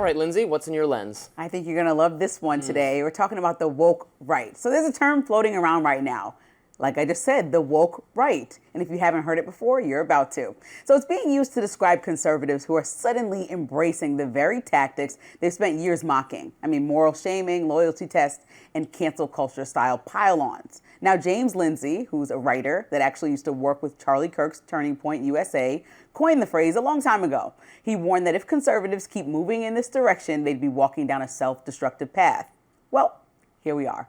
right, Lindsey, what's in your lens? I think you're going to love this one today. We're talking about the woke right. So there's a term floating around right now. Like I just said, the woke right. And if you haven't heard it before, you're about to. So it's being used to describe conservatives who are suddenly embracing the very tactics they've spent years mocking. I mean, moral shaming, loyalty tests, and cancel culture style pile-ons. Now, James Lindsey, who's a writer that actually used to work with Charlie Kirk's Turning Point USA, coined the phrase a long time ago. He warned that if conservatives keep moving in this direction, they'd be walking down a self-destructive path. Well, here we are.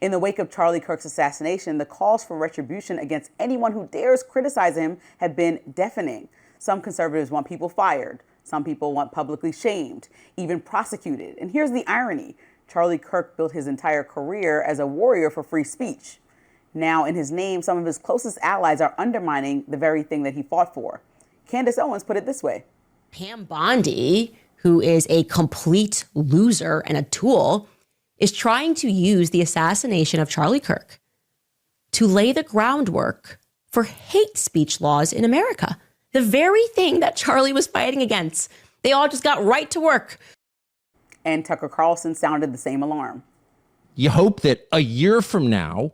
In the wake of Charlie Kirk's assassination, the calls for retribution against anyone who dares criticize him have been deafening. Some conservatives want people fired. Some people want publicly shamed, even prosecuted. And here's the irony. Charlie Kirk built his entire career as a warrior for free speech. Now, in his name, some of his closest allies are undermining the very thing that he fought for. Candace Owens put it this way. Pam Bondi, who is a complete loser and a tool, is trying to use the assassination of Charlie Kirk to lay the groundwork for hate speech laws in America. The very thing that Charlie was fighting against. They all just got right to work. And Tucker Carlson sounded the same alarm. You hope that a year from now,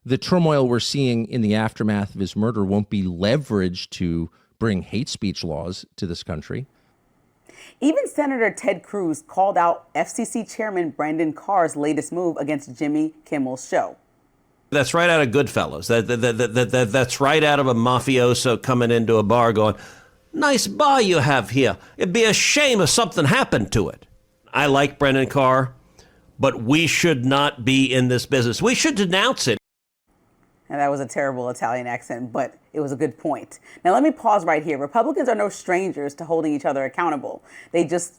the turmoil we're seeing in the aftermath of his murder won't be leveraged to bring hate speech laws to this country. Even Senator Ted Cruz called out FCC Chairman Brendan Carr's latest move against Jimmy Kimmel's show. That's right out of Goodfellas. That's right out of a mafioso coming into a bar going, nice bar you have here. It'd be a shame if something happened to it. I like Brendan Carr, but we should not be in this business. We should denounce it. And that was a terrible Italian accent, but it was a good point. Now, let me pause right here. Republicans are no strangers to holding each other accountable. They just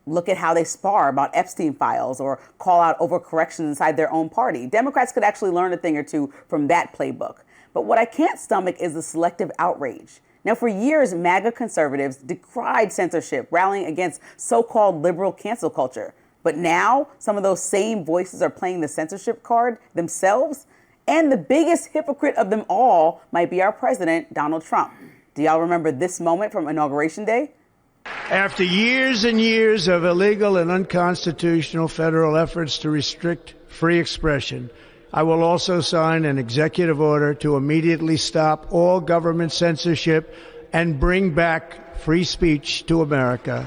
look at how they spar about Epstein files or call out overcorrections inside their own party. Democrats could actually learn a thing or two from that playbook. But what I can't stomach is the selective outrage. Now, for years, MAGA conservatives decried censorship, rallying against so-called liberal cancel culture. But now, some of those same voices are playing the censorship card themselves. And the biggest hypocrite of them all might be our president, Donald Trump. Do y'all remember this moment from Inauguration Day? After years and years of illegal and unconstitutional federal efforts to restrict free expression, I will also sign an executive order to immediately stop all government censorship and bring back free speech to America.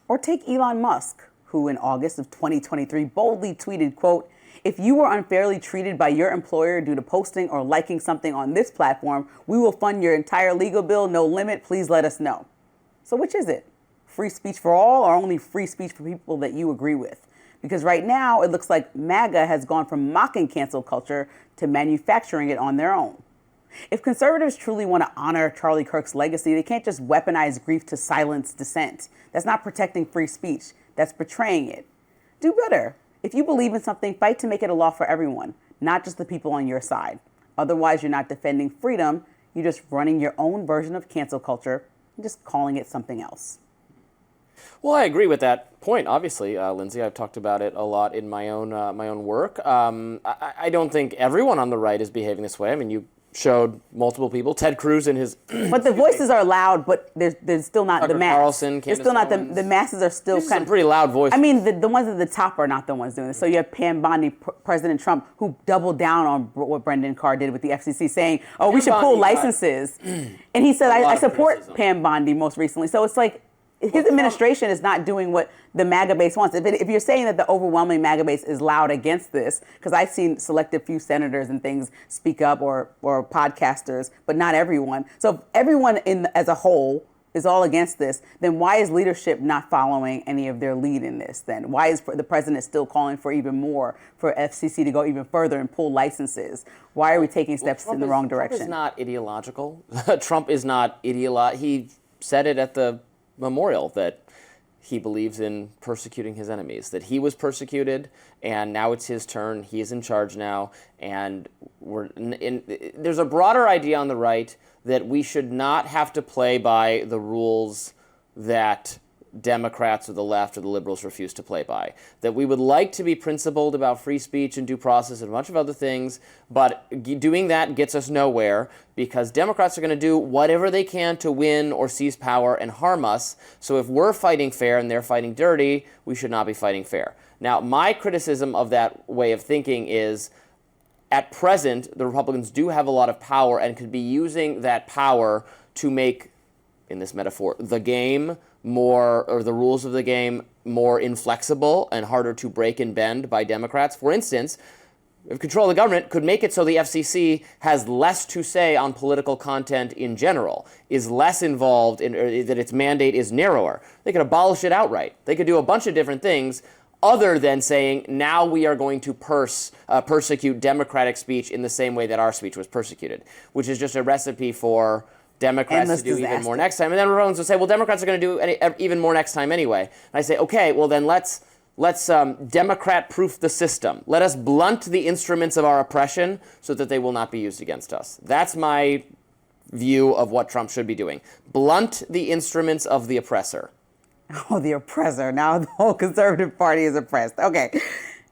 Or take Elon Musk, who in August of 2023 boldly tweeted, quote, "If you were unfairly treated by your employer due to posting or liking something on this platform, we will fund your entire legal bill, no limit. Please let us know." So which is it? Free speech for all or only free speech for people that you agree with? Because right now it looks like MAGA has gone from mocking cancel culture to manufacturing it on their own. If conservatives truly want to honor Charlie Kirk's legacy, they can't just weaponize grief to silence dissent. That's not protecting free speech. That's betraying it. Do better. If you believe in something, fight to make it a law for everyone, not just the people on your side. Otherwise, you're not defending freedom. You're just running your own version of cancel culture and just calling it something else. Well, I agree with that point, obviously, Lindsey. I've talked about it a lot in my own work. I don't think everyone on the right is behaving this way. I mean, you showed multiple people. Ted Cruz in his... But the voices are loud, but there's still not Tucker the mass. Carlson, There's still not the masses are still These are kind some of... pretty loud voices. I mean, the ones at the top are not the ones doing this. So you have Pam Bondi, President Trump, who doubled down on what Brendan Carr did with the FCC, saying, oh, we should pull licenses. And he said, I support Pam Bondi most recently. So it's like, his administration is not doing what the MAGA base wants. If you're saying that the overwhelming MAGA base is loud against this, because I've seen selective few senators and things speak up or podcasters, but not everyone. So if everyone as a whole is all against this, then why is leadership not following any of their lead in this then? Why is the president still calling for even more, for FCC to go even further and pull licenses? Why are we taking steps in the wrong direction? Trump is not ideological. Trump is not He said it at the memorial that he believes in persecuting his enemies, that he was persecuted and now it's his turn. He is in charge now. And there's a broader idea on the right that we should not have to play by the rules that Democrats or the left or the liberals refuse to play by. That we would like to be principled about free speech and due process and a bunch of other things, but doing that gets us nowhere because Democrats are going to do whatever they can to win or seize power and harm us. So if we're fighting fair and they're fighting dirty, we should not be fighting fair. Now, my criticism of that way of thinking is, at present, the Republicans do have a lot of power and could be using that power to make, in this metaphor, the game more, or the rules of the game more inflexible and harder to break and bend by Democrats. For instance, if control of the government could make it so the FCC has less to say on political content in general, is less involved in, or that its mandate is narrower. They could abolish it outright. They could do a bunch of different things other than saying, now we are going to persecute Democratic speech in the same way that our speech was persecuted, which is just a recipe for Democrats endless to do disaster. even more next time. And then Republicans will say, well, Democrats are going to do even more next time anyway. And I say, okay, well then let's Democrat-proof the system. Let us blunt the instruments of our oppression so that they will not be used against us. That's my view of what Trump should be doing. Blunt the instruments of the oppressor. Oh, the oppressor. Now the whole conservative party is oppressed. Okay.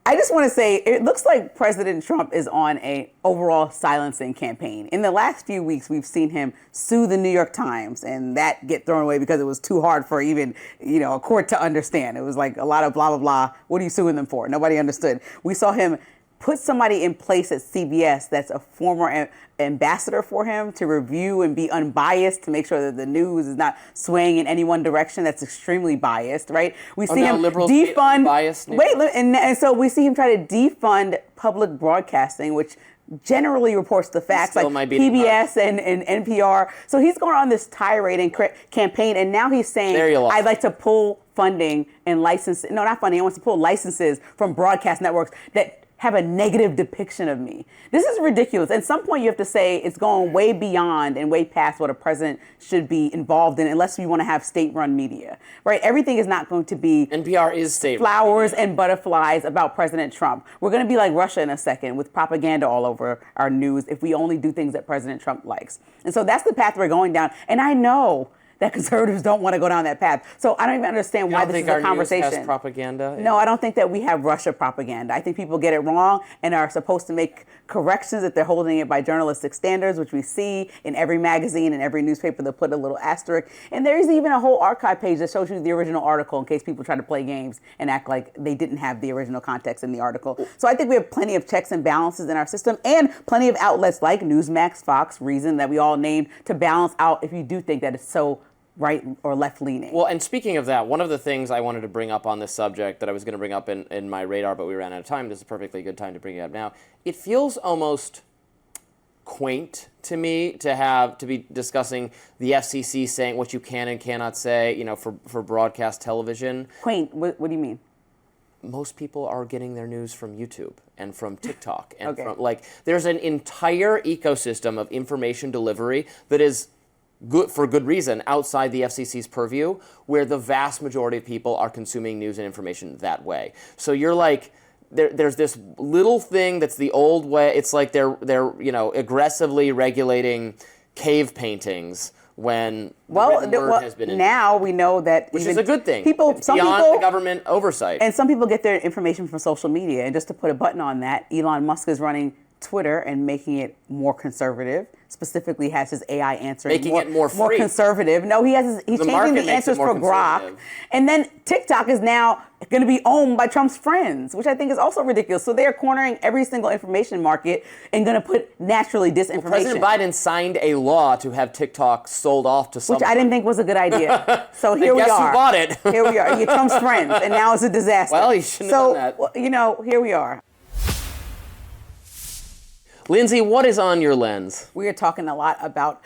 I just want to say, it looks like President Trump is on a overall silencing campaign. In the last few weeks, we've seen him sue the New York Times and that get thrown away because it was too hard for even, a court to understand. It was like a lot of blah, blah, blah. What are you suing them for? Nobody understood. We saw him put somebody in place at CBS that's a former ambassador for him to review and be unbiased to make sure that the news is not swaying in any one direction. That's extremely biased, right? We see him defund biased. And so we see him try to defund public broadcasting, which generally reports the facts, like PBS and NPR. So he's going on this tirade and campaign, and now he's saying, I'd like to pull funding and license. No, not funding. He wants to pull licenses from broadcast networks that have a negative depiction of me. This is ridiculous. At some point, you have to say it's going way beyond and way past what a president should be involved in, unless we want to have state-run media, right? Everything is not going to be NPR is state flowers and butterflies about President Trump. We're going to be like Russia in a second with propaganda all over our news if we only do things that President Trump likes. And so that's the path we're going down. And I know that conservatives don't want to go down that path. So I don't even understand why this is a conversation. News has propaganda? No, I don't think that we have Russia propaganda. I think people get it wrong and are supposed to make corrections if they're holding it by journalistic standards, which we see in every magazine and every newspaper. They'll put a little asterisk. And there's even a whole archive page that shows you the original article in case people try to play games and act like they didn't have the original context in the article. So I think we have plenty of checks and balances in our system and plenty of outlets like Newsmax, Fox, Reason that we all named to balance out if you do think that it's so right or left leaning. Well, and speaking of that, one of the things I wanted to bring up on this subject that I was going to bring up in my radar, but we ran out of time. This is a perfectly good time to bring it up now. It feels almost quaint to me to be discussing the FCC saying what you can and cannot say, for broadcast television. Quaint? What do you mean? Most people are getting their news from YouTube and from TikTok and Okay. from there's an entire ecosystem of information delivery that is good for good reason outside the FCC's purview, where the vast majority of people are consuming news and information that way. So you're like, there's this little thing that's the old way. It's like they're aggressively regulating cave paintings when the word has been now we know that, which is a good thing. Some beyond people, the government oversight, and some people get their information from social media. And just to put a button on that, Elon Musk is running Twitter and making it more conservative. Specifically, has his AI answering making it more free, more conservative. No, he's changing the answers for Grok. And then TikTok is now going to be owned by Trump's friends, which I think is also ridiculous. So they are cornering every single information market and going to put naturally disinformation. President Biden signed a law to have TikTok sold off to someone, which I didn't think was a good idea. So here we are. Guess who bought it? Here we are. You're Trump's friends, and now it's a disaster. Well, he shouldn't have done that. Here we are. Lindsey, what is on your lens? We are talking a lot about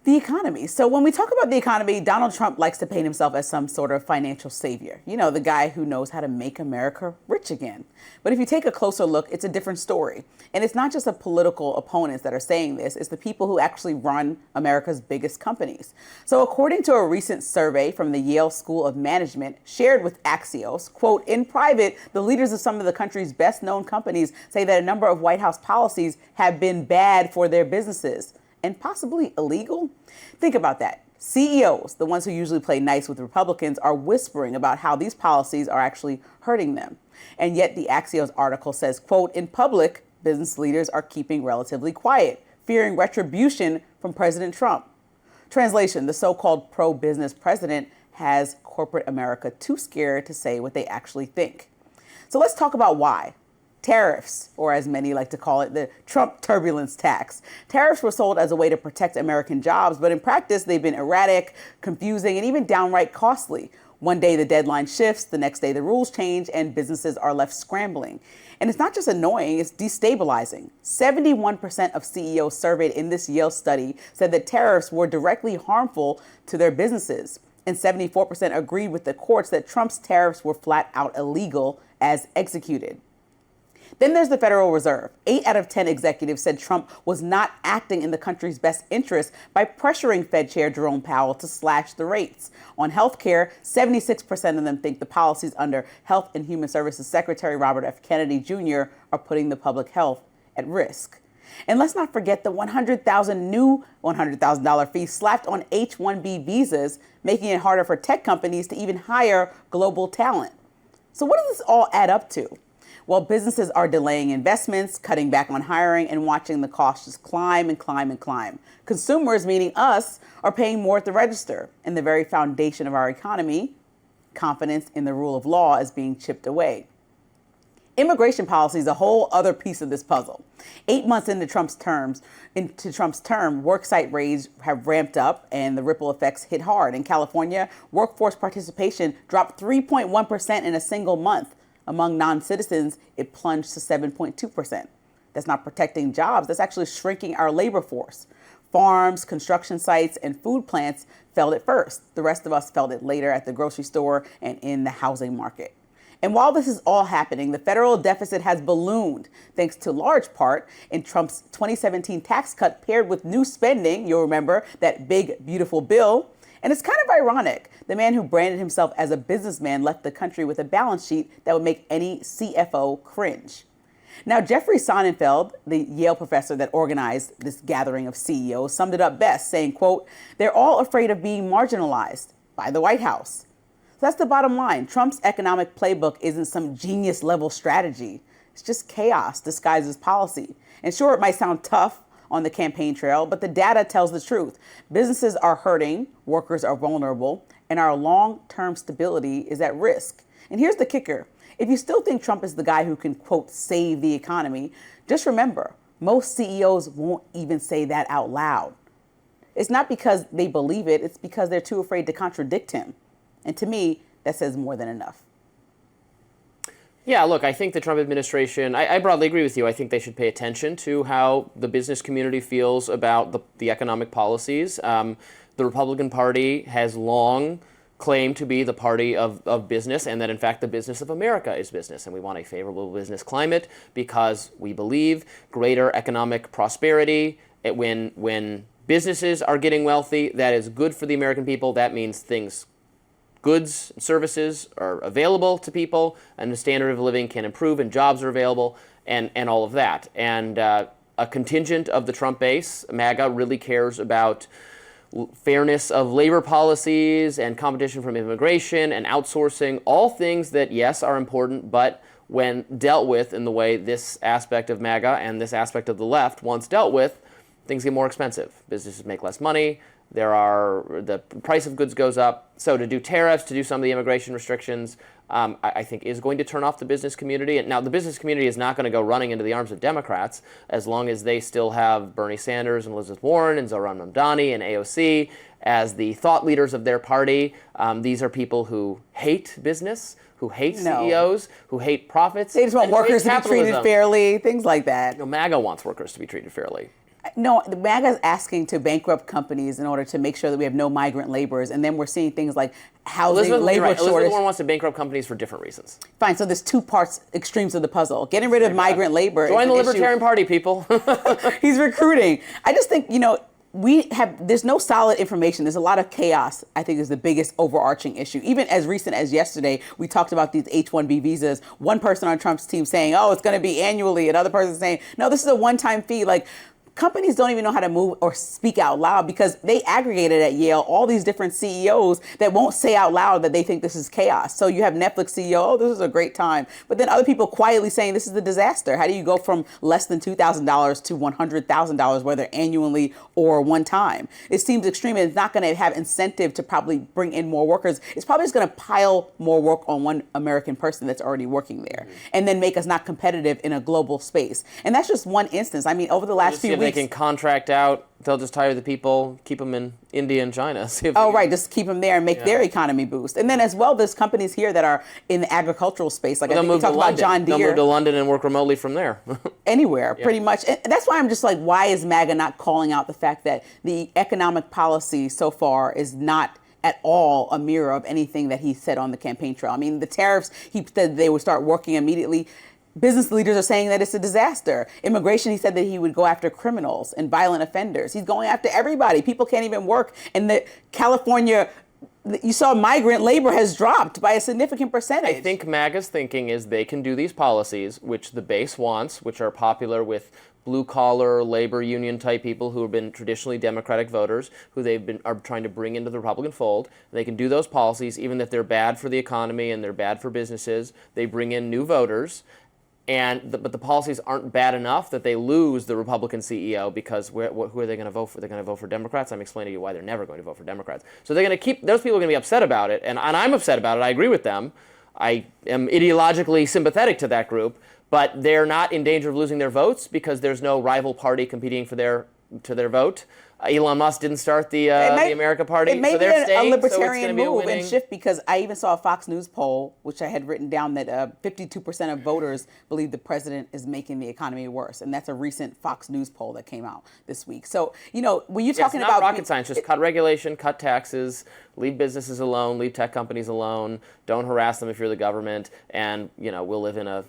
the economy. So when we talk about the economy, Donald Trump likes to paint himself as some sort of financial savior. The guy who knows how to make America rich again. But if you take a closer look, it's a different story. And it's not just the political opponents that are saying this, it's the people who actually run America's biggest companies. So according to a recent survey from the Yale School of Management shared with Axios, quote, in private, the leaders of some of the country's best known companies say that a number of White House policies have been bad for their businesses. and possibly illegal? Think about that. CEOs, the ones who usually play nice with Republicans, are whispering about how these policies are actually hurting them. And yet the Axios article says, quote, in public, business leaders are keeping relatively quiet, fearing retribution from President Trump. Translation, the so-called pro-business president has corporate America too scared to say what they actually think. So let's talk about why. Tariffs, or as many like to call it, the Trump turbulence tax. Tariffs were sold as a way to protect American jobs, but in practice, they've been erratic, confusing, and even downright costly. One day the deadline shifts, the next day the rules change, and businesses are left scrambling. And it's not just annoying, it's destabilizing. 71% of CEOs surveyed in this Yale study said that tariffs were directly harmful to their businesses. And 74% agreed with the courts that Trump's tariffs were flat out illegal as executed. Then there's the Federal Reserve. 8 out of 10 executives said Trump was not acting in the country's best interest by pressuring Fed Chair Jerome Powell to slash the rates. On health care, 76% of them think the policies under Health and Human Services Secretary Robert F. Kennedy Jr. are putting the public health at risk. And let's not forget the new $100,000 fee slapped on H-1B visas, making it harder for tech companies to even hire global talent. So what does this all add up to? Well, businesses are delaying investments, cutting back on hiring, and watching the costs just climb and climb and climb. Consumers, meaning us, are paying more at the register. And the very foundation of our economy, confidence in the rule of law, is being chipped away. Immigration policy is a whole other piece of this puzzle. 8 months into Trump's term, worksite raids have ramped up and the ripple effects hit hard. In California, workforce participation dropped 3.1% in a single month. Among non-citizens, it plunged to 7.2%. That's not protecting jobs. That's actually shrinking our labor force. Farms, construction sites, and food plants felt it first. The rest of us felt it later at the grocery store and in the housing market. And while this is all happening, the federal deficit has ballooned, thanks to large part in Trump's 2017 tax cut paired with new spending. You'll remember that big, beautiful bill. And it's kind of ironic. The man who branded himself as a businessman left the country with a balance sheet that would make any CFO cringe. Now, Jeffrey Sonnenfeld, the Yale professor that organized this gathering of CEOs, summed it up best, saying, quote, they're all afraid of being marginalized by the White House. So that's the bottom line. Trump's economic playbook isn't some genius level strategy. It's just chaos disguised as policy. And sure, it might sound tough on the campaign trail, but the data tells the truth. Businesses are hurting, workers are vulnerable, and our long-term stability is at risk. And here's the kicker. If you still think Trump is the guy who can, quote, save the economy, just remember, most CEOs won't even say that out loud. It's not because they believe it, it's because they're too afraid to contradict him. And to me, that says more than enough. Yeah, look, I think the Trump administration, I broadly agree with you. I think they should pay attention to how the business community feels about the economic policies. The Republican Party has long claimed to be the party of business, and that, in fact, the business of America is business. And we want a favorable business climate because we believe greater economic prosperity, when businesses are getting wealthy, that is good for the American people. That means goods and services are available to people, and the standard of living can improve, and jobs are available, and all of that. And a contingent of the Trump base, MAGA, really cares about fairness of labor policies and competition from immigration and outsourcing, all things that, yes, are important, but when dealt with in the way this aspect of MAGA and this aspect of the left once dealt with, things get more expensive. Businesses make less money. The price of goods goes up. So to do tariffs, to do some of the immigration restrictions, I think is going to turn off the business community. And now the business community is not going to go running into the arms of Democrats as long as they still have Bernie Sanders and Elizabeth Warren and Zohran Mamdani and AOC as the thought leaders of their party. These are people who hate business, who hate CEOs, who hate profits. They just want workers to be treated fairly, things like that. MAGA wants workers to be treated fairly. No, the MAGA is asking to bankrupt companies in order to make sure that we have no migrant laborers. And then we're seeing things like housing, labor shortage. Elizabeth Warren wants to bankrupt companies for different reasons. Fine, so there's two extremes of the puzzle. Getting rid of migrant labor. Join the Libertarian Party, people. He's recruiting. I just think, there's no solid information. There's a lot of chaos, I think, is the biggest overarching issue. Even as recent as yesterday, we talked about these H-1B visas. One person on Trump's team saying, oh, it's going to be annually. Another person saying, no, this is a one-time fee. Like, companies don't even know how to move or speak out loud because they aggregated at Yale all these different CEOs that won't say out loud that they think this is chaos. So you have Netflix CEO, oh, this is a great time. But then other people quietly saying this is a disaster. How do you go from less than $2,000 to $100,000, whether annually or one time? It seems extreme, and it's not going to have incentive to probably bring in more workers. It's probably just going to pile more work on one American person that's already working there, and then make us not competitive in a global space. And that's just one instance. I mean, over the last few weeks, they can contract out. They'll just hire the people, keep them in India and China. Right, just keep them there and make their economy boost. And then as well, there's companies here that are in the agricultural space. Like I think we talked about John Deere. They'll move to London and work remotely from there. Anywhere, pretty much. And that's why I'm just like, why is MAGA not calling out the fact that the economic policy so far is not at all a mirror of anything that he said on the campaign trail? I mean, the tariffs, he said they would start working immediately. Business leaders are saying that it's a disaster. Immigration, he said that he would go after criminals and violent offenders. He's going after everybody. People can't even work. And the California, you saw migrant labor has dropped by a significant percentage. I think MAGA's thinking is they can do these policies, which the base wants, which are popular with blue-collar labor union type people who have been traditionally Democratic voters, who are trying to bring into the Republican fold. They can do those policies, even if they're bad for the economy and they're bad for businesses. They bring in new voters. But the policies aren't bad enough that they lose the Republican CEO because who are they going to vote for? They're going to vote for Democrats. I'm explaining to you why they're never going to vote for Democrats. So they're going to keep, those people are going to be upset about it, and I'm upset about it. I agree with them. I am ideologically sympathetic to that group, but they're not in danger of losing their votes because there's no rival party competing for their vote. Elon Musk didn't start the America Party, it may so be they're staying, a libertarian so it's move and shift, because I even saw a Fox News poll, which I had written down, that 52% of voters believe the president is making the economy worse, and that's a recent Fox News poll that came out this week. So, you know, when you're talking it's not about rocket science, just cut regulation, cut taxes, leave businesses alone, leave tech companies alone, don't harass them if you're the government, and we'll live in a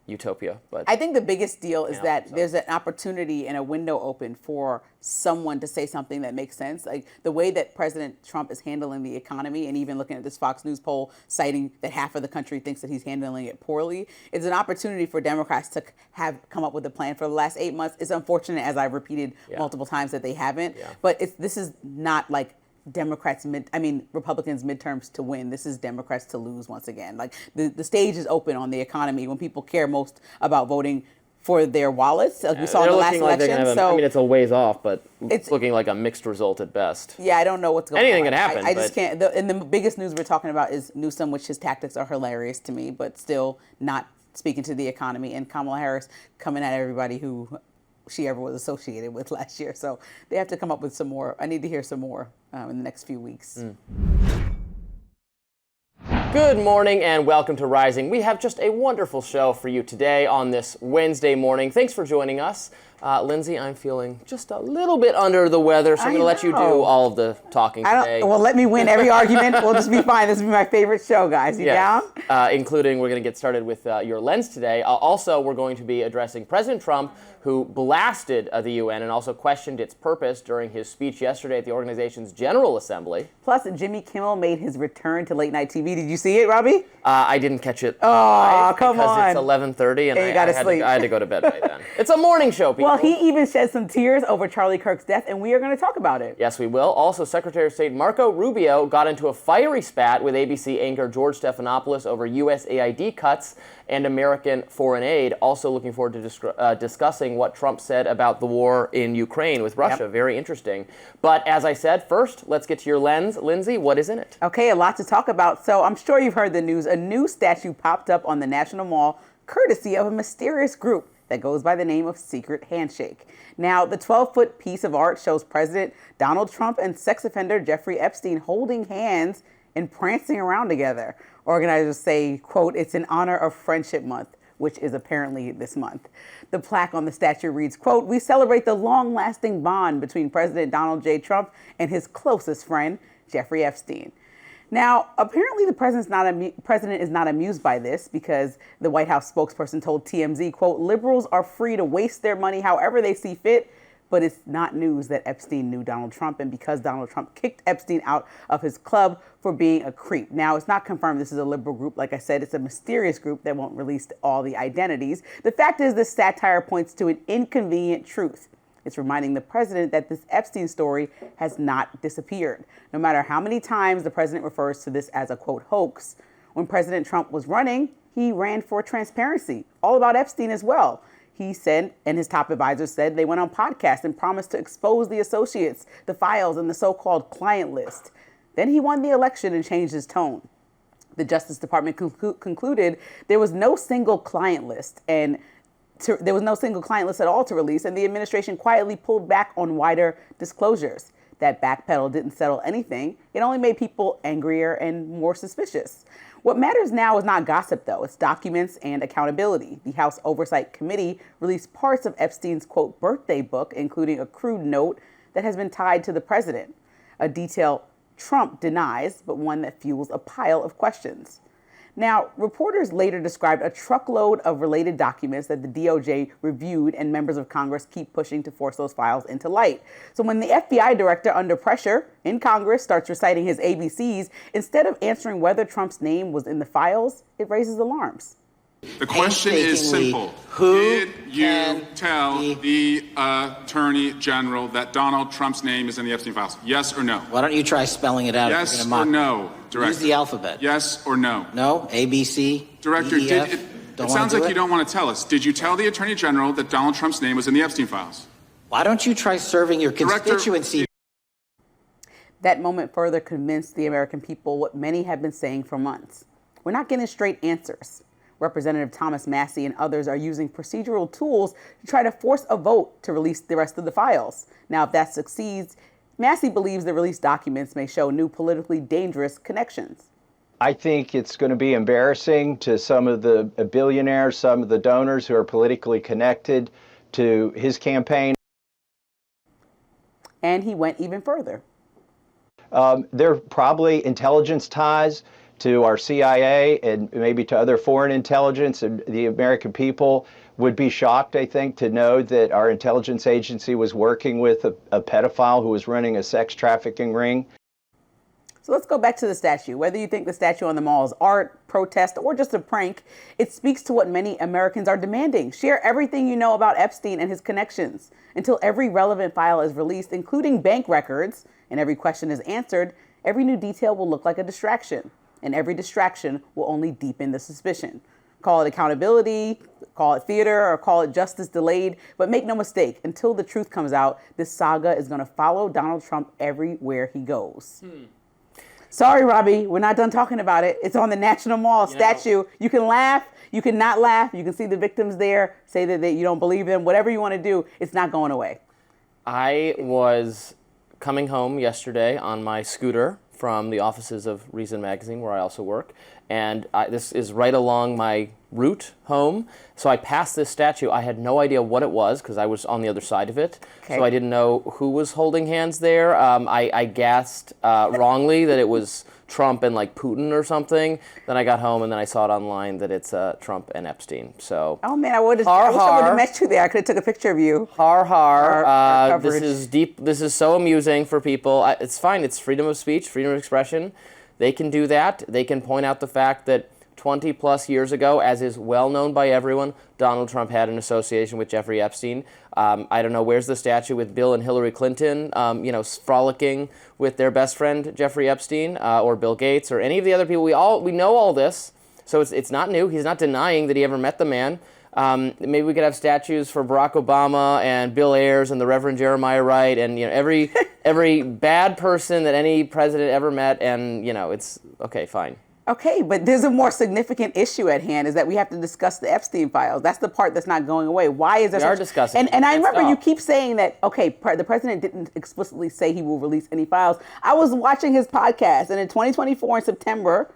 utopia. But I think the biggest deal is that there's an opportunity and a window open for someone to say something that makes sense. Like the way that President Trump is handling the economy, and even looking at this Fox News poll citing that half of the country thinks that he's handling it poorly, is an opportunity for Democrats to have come up with a plan for the last 8 months. It's unfortunate, as I've repeated multiple times, that they haven't. But this is not like Republicans midterms to win. This is Democrats to lose once again. Like the stage is open on the economy when people care most about voting for their wallets, like we saw in the last election. I mean, it's a ways off, but it's looking like a mixed result at best. Yeah, I don't know what's going on. Anything can happen. I just can't. And the biggest news we're talking about is Newsom, which his tactics are hilarious to me, but still not speaking to the economy. And Kamala Harris coming at everybody who she ever was associated with last year. So they have to come up with some more. I need to hear some more in the next few weeks. Good morning and welcome to Rising. We have just a wonderful show for you today on this Wednesday morning. Thanks for joining us. Lindsay, I'm feeling just a little bit under the weather, so I'm going to let you do all of the talking today. Well, let me win every argument. We'll just be fine. This will be my favorite show, guys. You down? Including, we're going to get started with your lens today. Also, we're going to be addressing President Trump, who blasted the UN and also questioned its purpose during his speech yesterday at the organization's General Assembly. Plus, Jimmy Kimmel made his return to late night TV. Did you see it, Robbie? I didn't catch it. Oh, come on. Because it's 11:30 and I had to go to bed by then. It's a morning show, people. Well, he even shed some tears over Charlie Kirk's death, and we are going to talk about it. Yes, we will. Also, Secretary of State Marco Rubio got into a fiery spat with ABC anchor George Stephanopoulos over USAID cuts and American foreign aid. Also looking forward to discussing what Trump said about the war in Ukraine with Russia. Very interesting. But as I said, first, let's get to your lens. Lindsay, what is in it? Okay, a lot to talk about. So I'm sure you've heard the news. A new statue popped up on the National Mall, courtesy of a mysterious group that goes by the name of Secret Handshake. Now, the 12-foot piece of art shows President Donald Trump and sex offender Jeffrey Epstein holding hands and prancing around together. Organizers say, quote, "It's in honor of Friendship Month," which is apparently this month. The plaque on the statue reads, quote, "We celebrate the long-lasting bond between President Donald J. Trump and his closest friend, Jeffrey Epstein." Now, apparently the president is not amused by this, because the White House spokesperson told TMZ, quote, "Liberals are free to waste their money however they see fit, but it's not news that Epstein knew Donald Trump, and because Donald Trump kicked Epstein out of his club for being a creep." Now, it's not confirmed this is a liberal group. Like I said, it's a mysterious group that won't release all the identities. The fact is, this satire points to an inconvenient truth. It's reminding the president that this Epstein story has not disappeared. No matter how many times the president refers to this as a, quote, hoax, when President Trump was running, he ran for transparency, all about Epstein as well. He said, and his top advisors said, they went on podcasts and promised to expose the associates, the files, and the so-called client list. Then he won the election and changed his tone. The Justice Department concluded there was no single client list there was no single client list at all to release, and the administration quietly pulled back on wider disclosures. That backpedal didn't settle anything. It only made people angrier and more suspicious. What matters now is not gossip, though. It's documents and accountability. The House Oversight Committee released parts of Epstein's, quote, birthday book, including a crude note that has been tied to the president, a detail Trump denies, but one that fuels a pile of questions. Now, reporters later described a truckload of related documents that the DOJ reviewed, and members of Congress keep pushing to force those files into light. So when the FBI director, under pressure in Congress, starts reciting his ABCs, instead of answering whether Trump's name was in the files, it raises alarms. The question is simple. Did you tell the Attorney General that Donald Trump's name is in the Epstein files? Yes or no? Why don't you try spelling it out? Yes or no, Director? Use the alphabet. Yes or no? No? A, B, C, Director, D, E, F? it sounds like you don't want to tell us. Did you tell the Attorney General that Donald Trump's name was in the Epstein files? Why don't you try serving your constituency? That moment further convinced the American people what many have been saying for months. We're not getting straight answers. Representative Thomas Massie and others are using procedural tools to try to force a vote to release the rest of the files. Now, if that succeeds, Massie believes the released documents may show new politically dangerous connections. I think it's going to be embarrassing to some of the billionaires, some of the donors who are politically connected to his campaign. And he went even further. There are probably intelligence ties to our CIA and maybe to other foreign intelligence, and the American people would be shocked, I think, to know that our intelligence agency was working with a pedophile who was running a sex trafficking ring. So let's go back to the statue. Whether you think the statue on the Mall is art, protest, or just a prank, it speaks to what many Americans are demanding. Share everything you know about Epstein and his connections. Until every relevant file is released, including bank records, and every question is answered, every new detail will look like a distraction. And every distraction will only deepen the suspicion. Call it accountability, call it theater, or call it justice delayed. But make no mistake, until the truth comes out, this saga is going to follow Donald Trump everywhere he goes. Sorry, Robbie, we're not done talking about it. It's on the National Mall statue. You can laugh, you can not laugh, you can see the victims there, say that you don't believe them, whatever you want to do, it's not going away. I was coming home yesterday on my scooter from the offices of Reason Magazine, where I also work, and this is right along my route home. So I passed this statue. I had no idea what it was because I was on the other side of it. Okay. So I didn't know who was holding hands there. I guessed wrongly that it was Trump and like Putin or something. Then I got home and then I saw it online that it's Trump and Epstein. So oh man, I wish I would have met you there. I could have took a picture of you. Har har. This is deep. This is so amusing for people. It's fine. It's freedom of speech, freedom of expression. They can do that. They can point out the fact that 20 plus years ago, as is well known by everyone, Donald Trump had an association with Jeffrey Epstein. I don't know, where's the statue with Bill and Hillary Clinton, frolicking with their best friend, Jeffrey Epstein, or Bill Gates, or any of the other people. We know all this, so it's not new. He's not denying that he ever met the man. Maybe we could have statues for Barack Obama and Bill Ayers and the Reverend Jeremiah Wright and every bad person that any president ever met, and it's okay, fine. Okay, but there's a more significant issue at hand, is that we have to discuss the Epstein files. That's the part that's not going away. Why is there we are discussing and I remember you keep saying that, okay, the president didn't explicitly say he will release any files. I was watching his podcast, and in 2024 in September,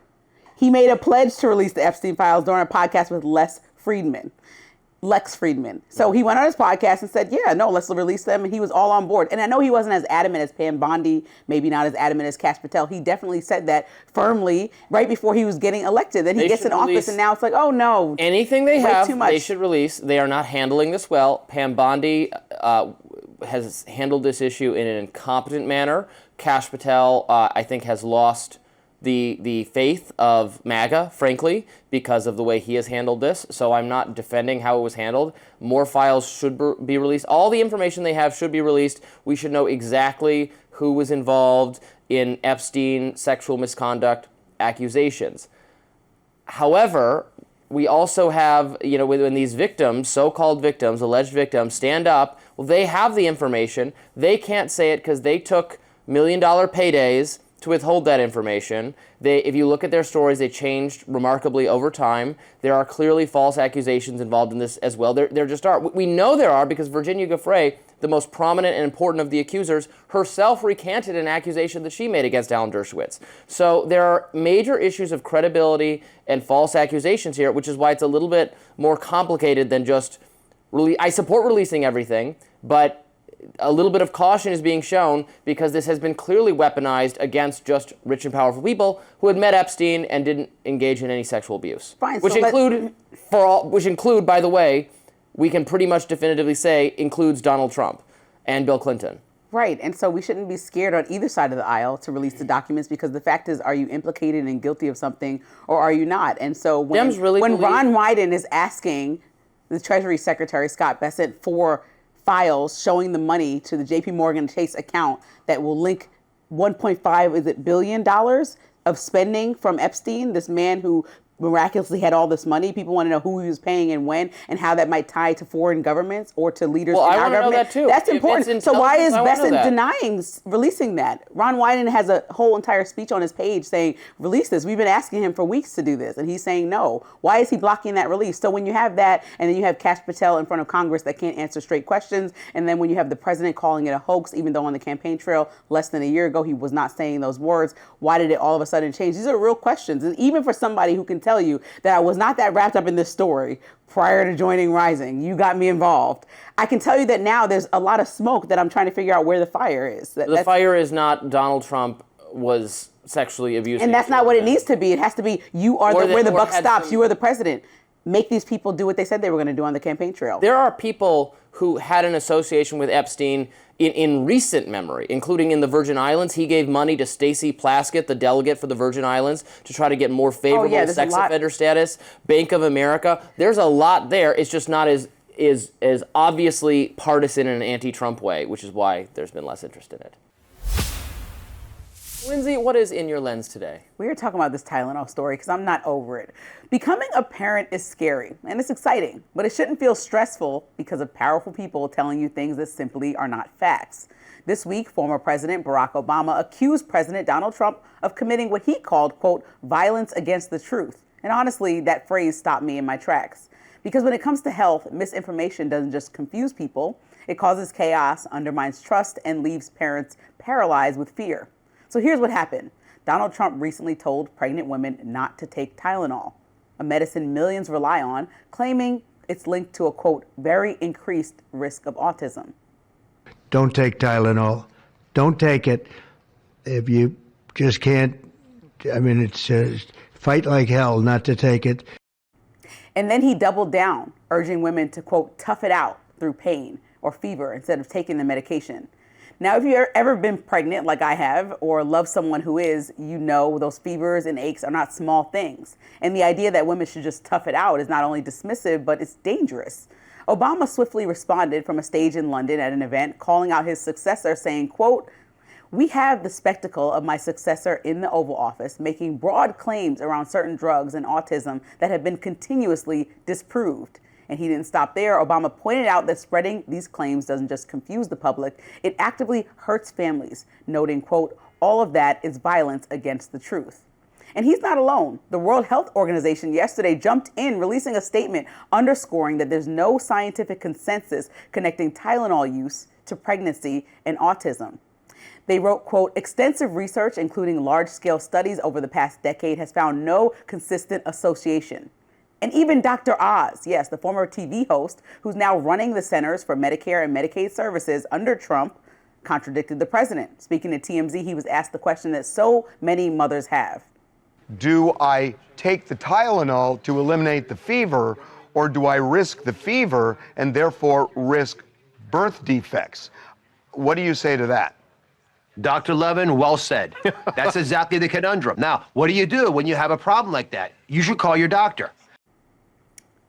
he made a pledge to release the Epstein files during a podcast with Lex Friedman. So he went on his podcast and said, yeah, no, let's release them. And he was all on board. And I know he wasn't as adamant as Pam Bondi, maybe not as adamant as Kash Patel. He definitely said that firmly right bbefore he was getting elected. Then he gets in office and now it's like, oh no. Anything they have, they should release. They are not handling this well. Pam Bondi has handled this issue in an incompetent manner. Kash Patel, I think, has lost the faith of MAGA, frankly, because of the way he has handled this. So I'm not defending how it was handled. More files should be released. All the information they have should be released. We should know exactly who was involved in Epstein sexual misconduct accusations. However, we also have, when these victims, so-called victims, alleged victims, stand up, well, they have the information. They can't say it because they took million-dollar paydays to withhold that information. If you look at their stories, they changed remarkably over time. There are clearly false accusations involved in this as well. There just are. We know there are because Virginia Giuffre, the most prominent and important of the accusers, herself recanted an accusation that she made against Alan Dershowitz. So there are major issues of credibility and false accusations here, which is why it's a little bit more complicated than just I support releasing everything, but a little bit of caution is being shown because this has been clearly weaponized against just rich and powerful people who had met Epstein and didn't engage in any sexual abuse. Fine, which include, by the way, we can pretty much definitively say includes Donald Trump and Bill Clinton. Right, and so we shouldn't be scared on either side of the aisle to release the documents because the fact is, are you implicated and guilty of something or are you not? And so when Ron Wyden is asking the Treasury Secretary, Scott Bessent, for files showing the money to the JP Morgan Chase account that will link $1.5 billion of spending from Epstein, this man who miraculously had all this money. People want to know who he was paying and when and how that might tie to foreign governments or to leaders in our government. Well, I want to know that too. That's important. So why is Bessent denying releasing that? Ron Wyden has a whole entire speech on his page saying, release this. We've been asking him for weeks to do this. And he's saying no. Why is he blocking that release? So when you have that and then you have Kash Patel in front of Congress that can't answer straight questions, and then when you have the president calling it a hoax, even though on the campaign trail less than a year ago he was not saying those words, why did it all of a sudden change? These are real questions. And even for somebody who can tell you that I was not that wrapped up in this story prior to joining Rising, you got me involved, I can tell you that now there's a lot of smoke that I'm trying to figure out where the fire is. The fire is not Donald Trump was sexually abusing. And that's not what it needs to be. It has to be you are where the buck stops. You are the president. Make these people do what they said they were going to do on the campaign trail. There are people who had an association with Epstein in recent memory, including in the Virgin Islands. He gave money to Stacey Plaskett, the delegate for the Virgin Islands, to try to get more favorable sex offender status. Bank of America. There's a lot there. It's just not as obviously partisan in an anti-Trump way, which is why there's been less interest in it. Lindsey, what is in your lens today? We are talking about this Tylenol story because I'm not over it. Becoming a parent is scary and it's exciting, but it shouldn't feel stressful because of powerful people telling you things that simply are not facts. This week, former President Barack Obama accused President Donald Trump of committing what he called, quote, violence against the truth. And honestly, that phrase stopped me in my tracks. Because when it comes to health, misinformation doesn't just confuse people, it causes chaos, undermines trust, and leaves parents paralyzed with fear. So here's what happened. Donald Trump recently told pregnant women not to take Tylenol, a medicine millions rely on, claiming it's linked to a, quote, very increased risk of autism. Don't take Tylenol. Don't take it. If you just can't, it's fight like hell not to take it. And then he doubled down, urging women to, quote, tough it out through pain or fever instead of taking the medication. Now, if you've ever been pregnant like I have or love someone who is, you know those fevers and aches are not small things. And the idea that women should just tough it out is not only dismissive, but it's dangerous. Obama swiftly responded from a stage in London at an event, calling out his successor, saying, quote, we have the spectacle of my successor in the Oval Office making broad claims around certain drugs and autism that have been continuously disproved. And he didn't stop there. Obama pointed out that spreading these claims doesn't just confuse the public, it actively hurts families, noting, quote, all of that is violence against the truth. And he's not alone. The World Health Organization yesterday jumped in, releasing a statement underscoring that there's no scientific consensus connecting Tylenol use to pregnancy and autism. They wrote, quote, extensive research, including large-scale studies over the past decade, has found no consistent association. And even Dr. Oz, yes, the former TV host who's now running the Centers for Medicare and Medicaid Services under Trump, contradicted the president. Speaking to TMZ, he was asked the question that so many mothers have. Do I take the Tylenol to eliminate the fever, or do I risk the fever and therefore risk birth defects? What do you say to that? Dr. Levin, well said. That's exactly the conundrum. Now, what do you do when you have a problem like that? You should call your doctor.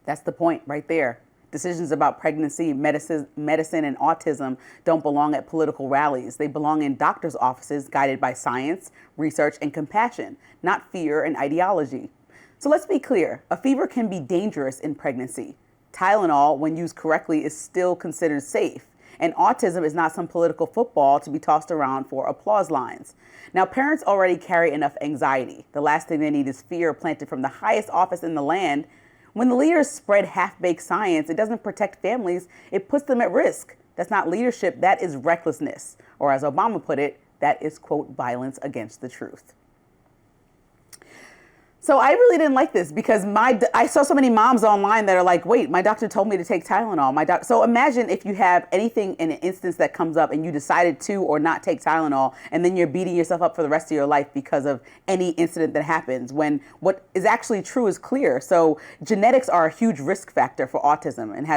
That's the point right there. Decisions about pregnancy, medicine, and autism don't belong at political rallies. They belong in doctors' offices guided by science, research, and compassion, not fear and ideology. So let's be clear. A fever can be dangerous in pregnancy. Tylenol, when used correctly, is still considered safe. And autism is not some political football to be tossed around for applause lines. Now, parents already carry enough anxiety. The last thing they need is fear planted from the highest office in the land. When the leaders spread half-baked science, it doesn't protect families, it puts them at risk. That's not leadership, that is recklessness. Or as Obama put it, that is, quote, violence against the truth. So I really didn't like this because I saw so many moms online that are like, wait, my doctor told me to take Tylenol. So imagine if you have anything in an instance that comes up and you decided to or not take Tylenol, and then you're beating yourself up for the rest of your life because of any incident that happens, when what is actually true is clear. So genetics are a huge risk factor for autism and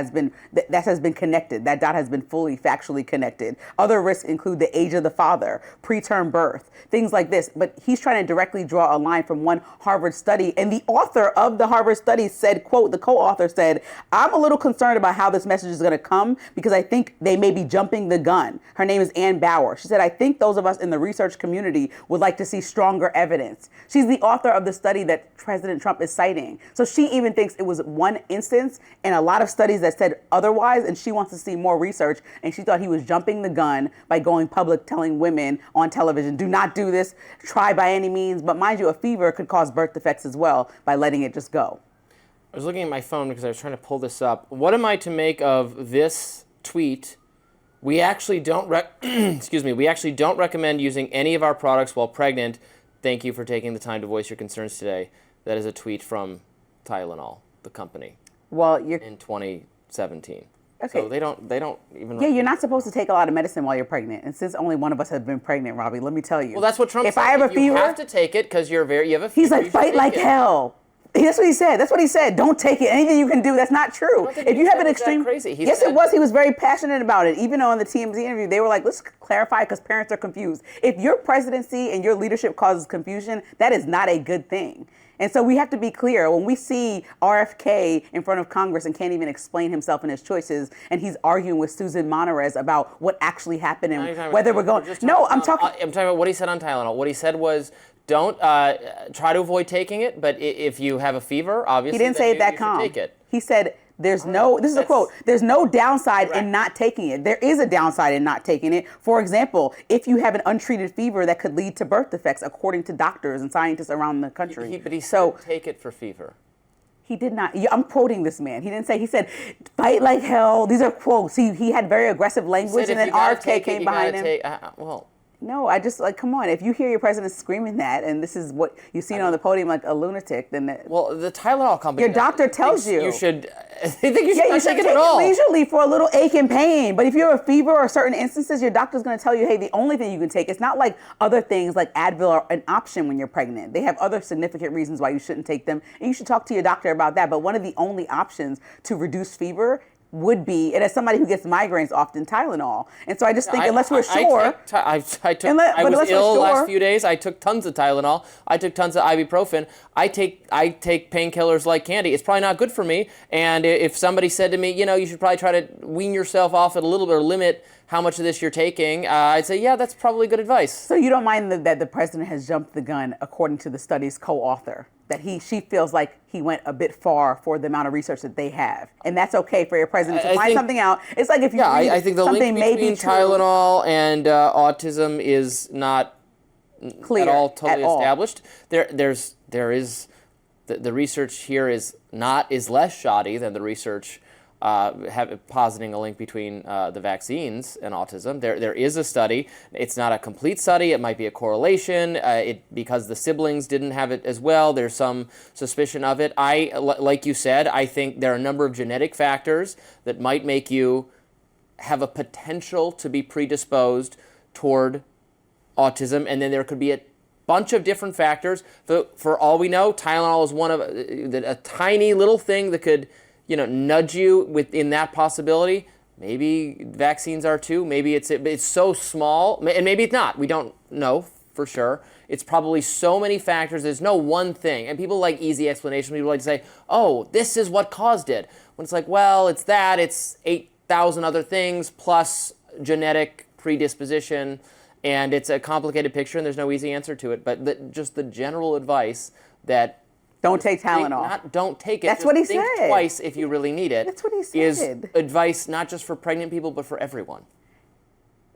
that has been connected. That dot has been fully factually connected. Other risks include the age of the father, preterm birth, things like this. But he's trying to directly draw a line from one Harvard study, and the author of the Harvard study said, quote, the co-author said, I'm a little concerned about how this message is going to come because I think they may be jumping the gun. Her name is Ann Bauer. She said, I think those of us in the research community would like to see stronger evidence. She's the author of the study that President Trump is citing. So she even thinks it was one instance and a lot of studies that said otherwise, and she wants to see more research, and she thought he was jumping the gun by going public telling women on television, do not do this, try by any means. But mind you, a fever could cause birth defects as well by letting it just go. I was looking at my phone because I was trying to pull this up. What am I to make of this tweet? We actually don't we actually don't recommend using any of our products while pregnant. Thank you for taking the time to voice your concerns today. That is a tweet from Tylenol, the company. Well, in 2017. Okay. So they don't even. Yeah, you're not supposed to take a lot of medicine while you're pregnant. And since only one of us has been pregnant, Robbie, let me tell you. Well, that's what Trump said. If I have a fever, you have to take it because you have a fever. He's like, fight like hell. That's what he said. That's what he said. Don't take it. Anything you can do. That's not true. If you have an extreme, crazy. Yes, it was. He was very passionate about it. Even on the TMZ interview, they were like, let's clarify because parents are confused. If your presidency and your leadership causes confusion, that is not a good thing. And so we have to be clear. When we see RFK in front of Congress and can't even explain himself and his choices, and he's arguing with Susan Monterez about what actually happened and whether we're going. No, I'm talking about what he said on Tylenol. What he said was, don't try to avoid taking it, but if you have a fever, obviously, he didn't say it that calm. Take it. He said, this is a quote, there's no downside in not taking it. There is a downside in not taking it. For example, if you have an untreated fever that could lead to birth defects, according to doctors and scientists around the country. But he said take it for fever. He did not. I'm quoting this man. He didn't say, he said, fight like hell. These are quotes. He had very aggressive language, and then RFK came behind him. No, I just, like, come on. If you hear your president screaming that, and this is what you've seen on the podium like a lunatic, then... Well, the Tylenol company... Your doctor tells you. You should... They think you should not take it at all. Leisurely for a little ache and pain. But if you have a fever or certain instances, your doctor's going to tell you, hey, the only thing you can take, it's not like other things like Advil are an option when you're pregnant. They have other significant reasons why you shouldn't take them. And you should talk to your doctor about that. But one of the only options to reduce fever would be, and as somebody who gets migraines often, Tylenol. And so I just think unless we're sure. I was ill last few days. I took tons of Tylenol. I took tons of ibuprofen. I take painkillers like candy. It's probably not good for me. And if somebody said to me, you should probably try to wean yourself off it a little bit or limit how much of this you're taking, I'd say, yeah, that's probably good advice. So you don't mind that the president has jumped the gun, according to the study's co-author, that she feels like he went a bit far for the amount of research that they have, and that's okay for your president to find something out. It's like if you read I think the link between Tylenol and autism is not clear at all, totally established. There is the research here is less shoddy than the research positing a link between the vaccines and autism. There is a study. It's not a complete study. It might be a correlation. Because the siblings didn't have it as well, there's some suspicion of it. Like you said, I think there are a number of genetic factors that might make you have a potential to be predisposed toward autism, and then there could be a bunch of different factors. For all we know, Tylenol is one of a tiny little thing that could nudge you within that possibility. Maybe vaccines are too. Maybe it's so small, and maybe it's not. We don't know for sure. It's probably so many factors. There's no one thing. And people like easy explanation. People like to say, oh, this is what caused it. When it's like, well, it's that. It's 8,000 other things plus genetic predisposition. And it's a complicated picture, and there's no easy answer to it. But just the general advice that don't take Tylenol. Don't take it. That's just what he think said. Twice if you really need it. That's what he said. Is advice not just for pregnant people, but for everyone.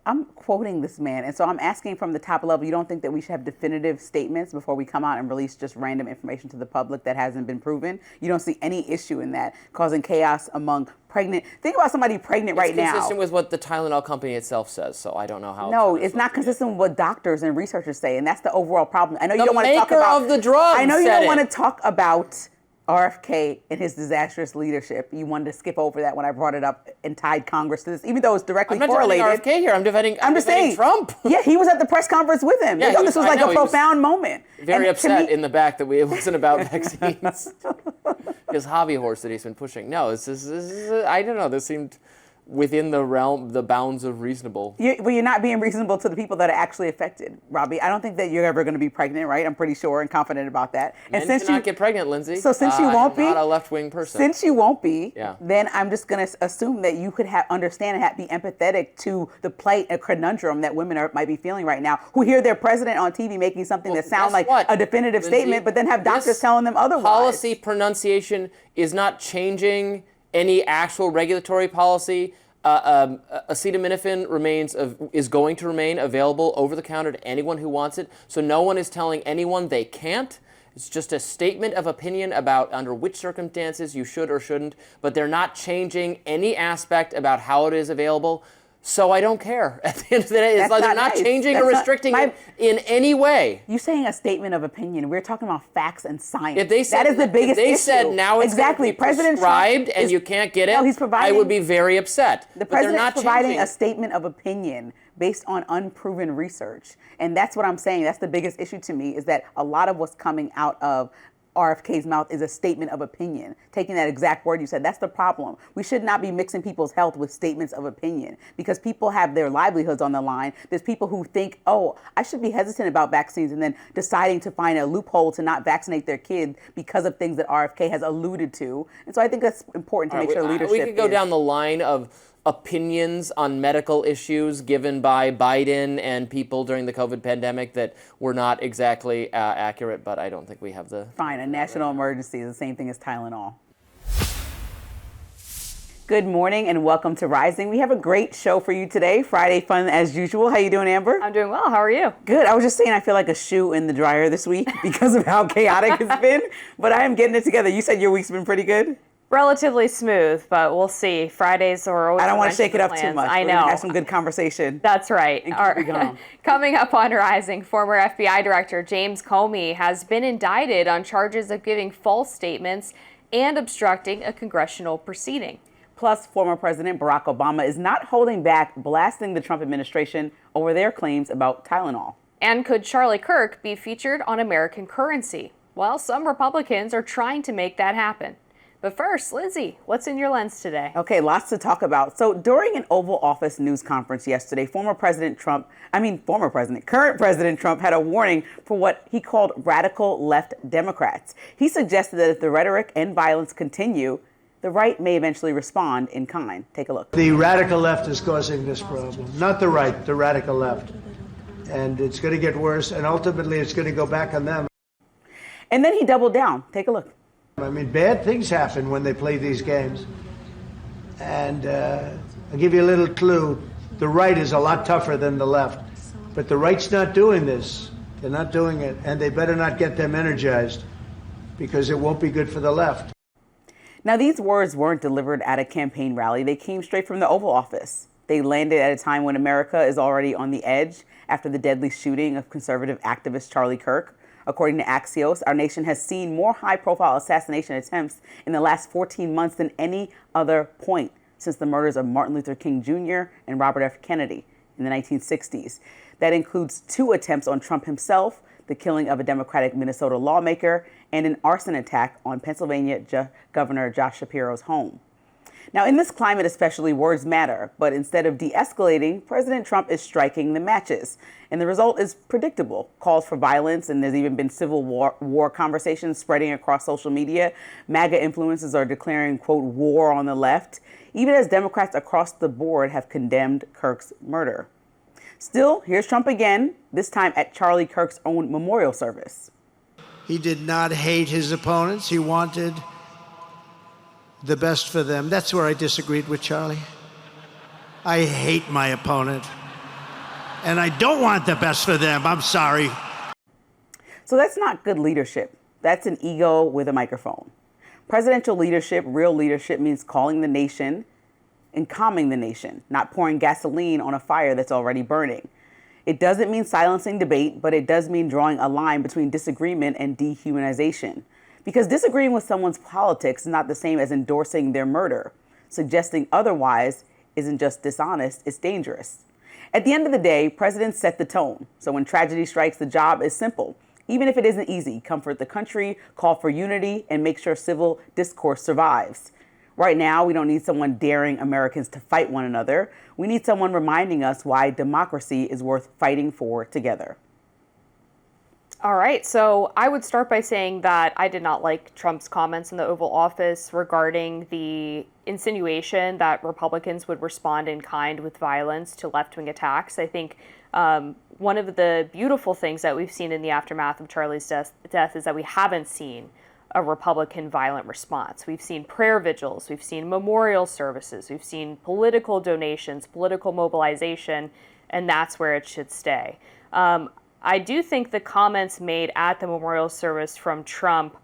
I'm quoting this man, and so I'm asking from the top level, you don't think that we should have definitive statements before we come out and release just random information to the public that hasn't been proven? You don't see any issue in that, causing chaos among pregnant. Think about somebody pregnant right now. It's consistent with what the Tylenol company itself says, so I don't know how. No, it's not consistent with what doctors and researchers say, and that's the overall problem. I know you don't want to talk about the maker of the drug. I know you don't want to talk about RFK and his disastrous leadership. You wanted to skip over that when I brought it up and tied Congress to this, even though it's directly correlated. I'm not defending RFK here. I'm just saying Trump. Yeah, he was at the press conference with him. Yeah, this was like a profound moment. Very upset in the back that it wasn't about vaccines. His hobby horse that he's been pushing. No, this is I don't know. This seemed within the bounds of reasonable. You're not being reasonable to the people that are actually affected, Robbie. I don't think that you're ever going to be pregnant, right? I'm pretty sure and confident about that. Men since cannot get pregnant, Lindsay. So since you won't be, I'm not a left-wing person. Since you won't be, then I'm just going to assume that you could understand and be empathetic to the plight, a conundrum that women might be feeling right now, who hear their president on TV making something that sounds like a definitive Lindsay, statement, but then have doctors telling them otherwise. Policy pronunciation is not changing any actual regulatory policy. Acetaminophen is going to remain available over the counter to anyone who wants it. So no one is telling anyone they can't. It's just a statement of opinion about under which circumstances you should or shouldn't. But they're not changing any aspect about how it is available. So I don't care. At the end of the day, it's like they're not changing or restricting it in any way. You're saying a statement of opinion. We're talking about facts and science. If they said, that is the biggest issue. If they said now it's exactly. President prescribed and you can't get it, I would be very upset. The president is providing a statement of opinion based on unproven research. And that's what I'm saying. That's the biggest issue to me, is that a lot of what's coming out of RFK's mouth is a statement of opinion. Taking that exact word you said, that's the problem. We should not be mixing people's health with statements of opinion, because people have their livelihoods on the line. There's people who think, oh, I should be hesitant about vaccines, and then deciding to find a loophole to not vaccinate their kids because of things that RFK has alluded to. And so I think that's important to make sure leadership We could go down the line of opinions on medical issues given by Biden and people during the COVID pandemic that were not exactly accurate, but I don't think we have the... Fine, a national emergency is the same thing as Tylenol. Good morning and welcome to Rising. We have a great show for you today. Friday fun as usual. How you doing, Amber? I'm doing well. How are you? Good. I was just saying I feel like a shoe in the dryer this week because of how chaotic it's been, but I am getting it together. You said your week's been pretty good? Relatively smooth, but we'll see. Fridays are always. I don't want to shake it up plans. too much. I know. We're gonna have some good conversation. That's right. Coming up on Rising, former FBI Director James Comey has been indicted on charges of giving false statements and obstructing a congressional proceeding. Plus, former President Barack Obama is not holding back, blasting the Trump administration over their claims about Tylenol. And could Charlie Kirk be featured on American currency? Well, some Republicans are trying to make that happen. But first, Lindsay, what's in your lens today? Okay, lots to talk about. So during an Oval Office news conference yesterday, current President Trump had a warning for what he called radical left Democrats. He suggested that if the rhetoric and violence continue, the right may eventually respond in kind. Take a look. The radical left is causing this problem, not the right, the radical left. And it's going to get worse, and ultimately it's going to go back on them. And then he doubled down. Take a look. I mean, bad things happen when they play these games. And I'll give you a little clue. The right is a lot tougher than the left. But the right's not doing this. They're not doing it. And they better not get them energized, because it won't be good for the left. Now, these words weren't delivered at a campaign rally. They came straight from the Oval Office. They landed at a time when America is already on the edge after the deadly shooting of conservative activist Charlie Kirk. According to Axios, our nation has seen more high-profile assassination attempts in the last 14 months than any other point since the murders of Martin Luther King Jr. and Robert F. Kennedy in the 1960s. That includes 2 attempts on Trump himself, the killing of a Democratic Minnesota lawmaker, and an arson attack on Pennsylvania Governor Josh Shapiro's home. Now, in this climate especially, words matter, but instead of de-escalating, President Trump is striking the matches. And the result is predictable. Calls for violence, and there's even been civil war conversations spreading across social media. MAGA influencers are declaring, quote, war on the left, even as Democrats across the board have condemned Kirk's murder. Still, here's Trump again, this time at Charlie Kirk's own memorial service. He did not hate his opponents. He wanted the best for them. That's where I disagreed with Charlie. I hate my opponent, and I don't want the best for them. I'm sorry. So that's not good leadership. That's an ego with a microphone. Presidential leadership, real leadership, means calling the nation and calming the nation, not pouring gasoline on a fire that's already burning. It doesn't mean silencing debate, but it does mean drawing a line between disagreement and dehumanization. Because disagreeing with someone's politics is not the same as endorsing their murder. Suggesting otherwise isn't just dishonest, it's dangerous. At the end of the day, presidents set the tone. So when tragedy strikes, the job is simple. Even if it isn't easy, comfort the country, call for unity, and make sure civil discourse survives. Right now, we don't need someone daring Americans to fight one another. We need someone reminding us why democracy is worth fighting for together. All right, so I would start by saying that I did not like Trump's comments in the Oval Office regarding the insinuation that Republicans would respond in kind with violence to left-wing attacks. I think one of the beautiful things that we've seen in the aftermath of Charlie's death is that we haven't seen a Republican violent response. We've seen prayer vigils, we've seen memorial services, we've seen political donations, political mobilization, and that's where it should stay. I do think the comments made at the memorial service from Trump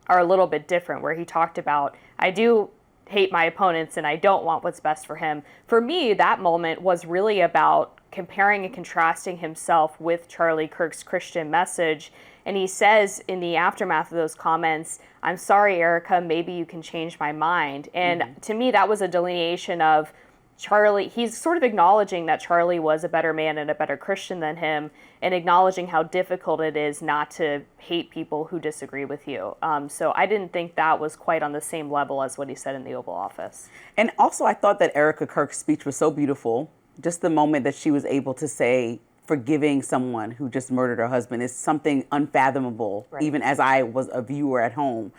are a little bit different, where he talked about, I do hate my opponents and I don't want what's best for him. For me, that moment was really about comparing and contrasting himself with Charlie Kirk's Christian message. And he says in the aftermath of those comments, I'm sorry, Erica, maybe you can change my mind. And to me, that was a delineation of Charlie. He's sort of acknowledging that Charlie was a better man and a better Christian than him, and acknowledging how difficult it is not to hate people who disagree with you. So I didn't think that was quite on the same level as what he said in the Oval Office. And also, I thought that Erica Kirk's speech was so beautiful. Just the moment that she was able to say, forgiving someone who just murdered her husband is something unfathomable, right, even as I was a viewer at home.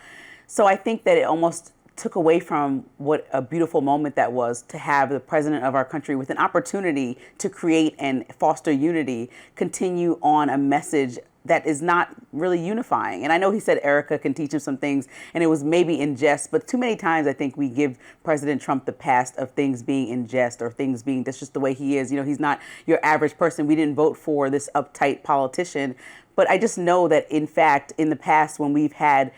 So I think that it almost took away from what a beautiful moment that was to have the president of our country with an opportunity to create and foster unity, continue on a message that is not really unifying. And I know he said Erica can teach him some things, and it was maybe in jest, but too many times I think we give President Trump the past of things being in jest or things being, that's just the way he is. You know, he's not your average person. We didn't vote for this uptight politician. But I just know that, in fact, in the past, when we've had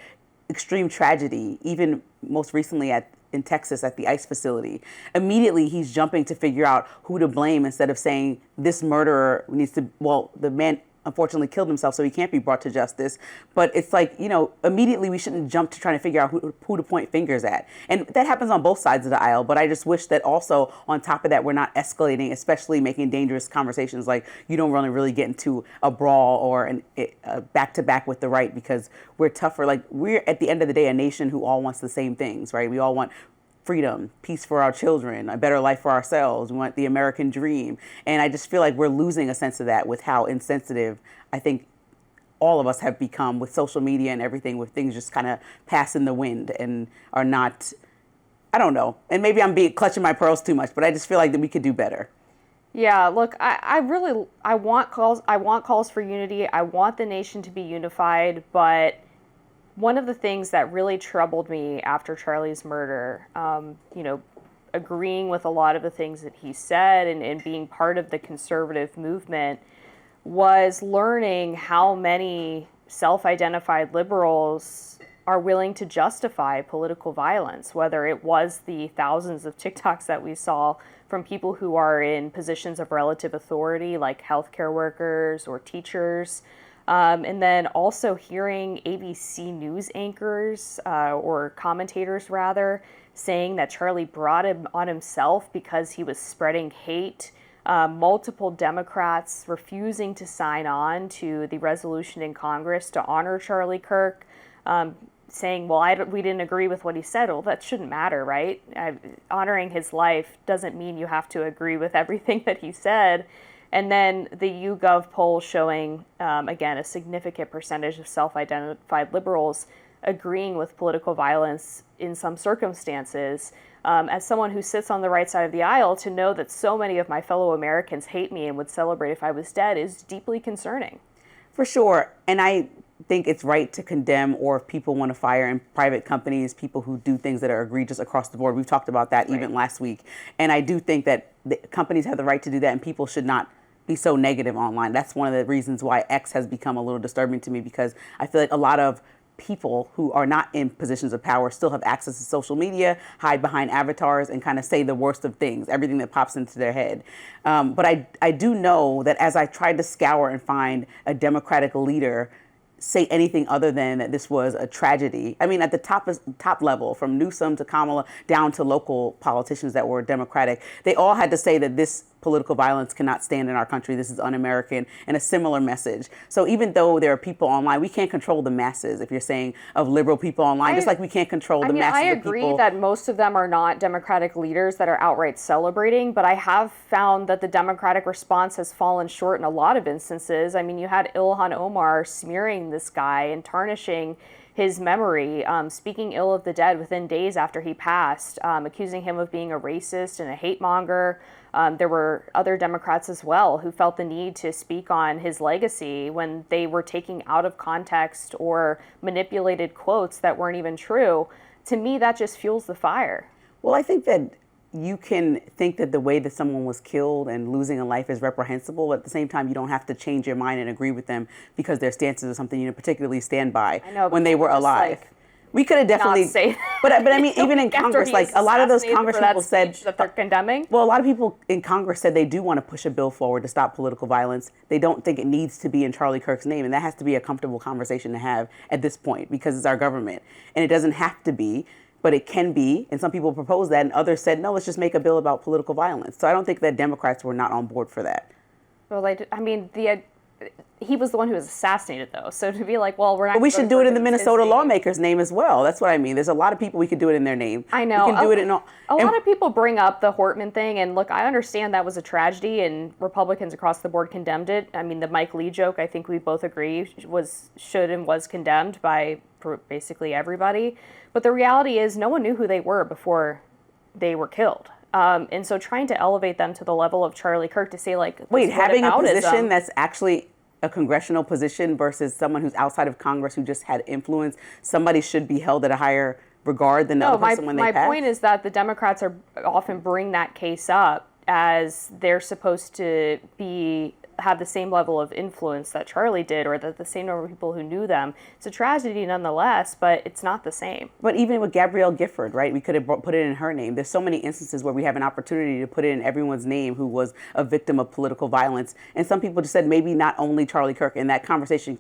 extreme tragedy, even most recently in Texas at the ICE facility, immediately he's jumping to figure out who to blame instead of saying this murderer needs to, well, the man unfortunately killed himself, so he can't be brought to justice. But it's like, you know, immediately we shouldn't jump to trying to figure out who to point fingers at. And that happens on both sides of the aisle. But I just wish that also, on top of that, we're not escalating, especially making dangerous conversations like you don't really get into a brawl or a back-to-back with the right because we're tougher. Like, we're, at the end of the day, a nation who all wants the same things, right? We all want freedom, peace for our children, a better life for ourselves. We want the American dream. And I just feel like we're losing a sense of that with how insensitive I think all of us have become with social media and everything, with things just kind of passing the wind and are not, I don't know. And maybe I'm clutching my pearls too much, but I just feel like that we could do better. Yeah, look, I want calls for unity. I want the nation to be unified, but one of the things that really troubled me after Charlie's murder, agreeing with a lot of the things that he said and being part of the conservative movement, was learning how many self-identified liberals are willing to justify political violence, whether it was the thousands of TikToks that we saw from people who are in positions of relative authority, like healthcare workers or teachers. And then also hearing ABC News anchors or commentators, rather, saying that Charlie brought him on himself because he was spreading hate. Multiple Democrats refusing to sign on to the resolution in Congress to honor Charlie Kirk. saying, well, we didn't agree with what he said. Well, that shouldn't matter, right? Honoring his life doesn't mean you have to agree with everything that he said. And then the YouGov poll showing, again, a significant percentage of self-identified liberals agreeing with political violence in some circumstances. As someone who sits on the right side of the aisle, to know that so many of my fellow Americans hate me and would celebrate if I was dead is deeply concerning. For sure. And I think it's right to condemn, or if people want to fire in private companies, people who do things that are egregious across the board. We've talked about that even last week. And I do think that the companies have the right to do that, and people should not be so negative online. That's one of the reasons why X has become a little disturbing to me, because I feel like a lot of people who are not in positions of power still have access to social media, hide behind avatars, and kind of say the worst of things, everything that pops into their head. But I do know that as I tried to scour and find a Democratic leader say anything other than that this was a tragedy. I mean, at the top level, from Newsom to Kamala down to local politicians that were Democratic, they all had to say that this political violence cannot stand in our country. This is un-American, and a similar message. So even though there are people online, we can't control the masses. If you're saying of liberal people online, just like we can't control the masses of people. I agree that most of them are not Democratic leaders that are outright celebrating, but I have found that the Democratic response has fallen short in a lot of instances. I mean, you had Ilhan Omar smearing this guy and tarnishing his memory, speaking ill of the dead within days after he passed, accusing him of being a racist and a hate monger. There were other Democrats as well who felt the need to speak on his legacy when they were taking out of context or manipulated quotes that weren't even true. To me, that just fuels the fire. Well, I think that you can think that the way that someone was killed and losing a life is reprehensible, but at the same time, you don't have to change your mind and agree with them because their stances are something you particularly stand by when they were alive. We could have definitely, but I mean, even in Congress, like a lot of those Congress people said that they're condemning. Well, a lot of people in Congress said they do want to push a bill forward to stop political violence. They don't think it needs to be in Charlie Kirk's name, and that has to be a comfortable conversation to have at this point because it's our government, and it doesn't have to be, but it can be. And some people proposed that, and others said, no, let's just make a bill about political violence. So I don't think that Democrats were not on board for that. Well, I mean, he was the one who was assassinated, though. So to be like, well, we're not. But we should do it in the Minnesota lawmakers' name as well. That's what I mean. There's a lot of people we could do it in their name. I know. We can do it in all. A lot of people bring up the Hortman thing, and look, I understand that was a tragedy, and Republicans across the board condemned it. I mean, the Mike Lee joke, I think we both agree, should and was condemned by basically everybody. But the reality is, no one knew who they were before they were killed. And so trying to elevate them to the level of Charlie Kirk to say, like, wait, having a position that's actually a congressional position versus someone who's outside of Congress who just had influence, somebody should be held at a higher regard than the other person when they pass? My point is that the Democrats are often bring that case up as they're supposed to have the same level of influence that Charlie did, or that the same number of people who knew them. It's a tragedy nonetheless, but it's not the same. But even with Gabrielle Gifford, right, we could have put it in her name. There's so many instances where we have an opportunity to put it in everyone's name who was a victim of political violence. And some people just said maybe not only Charlie Kirk, and that conversation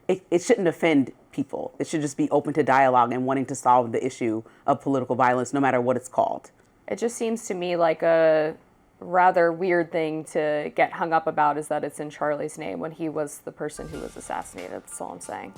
it shouldn't offend people. It should just be open to dialogue and wanting to solve the issue of political violence, no matter what it's called. It just seems to me like a rather weird thing to get hung up about, is that it's in Charlie's name when he was the person who was assassinated. That's all I'm saying.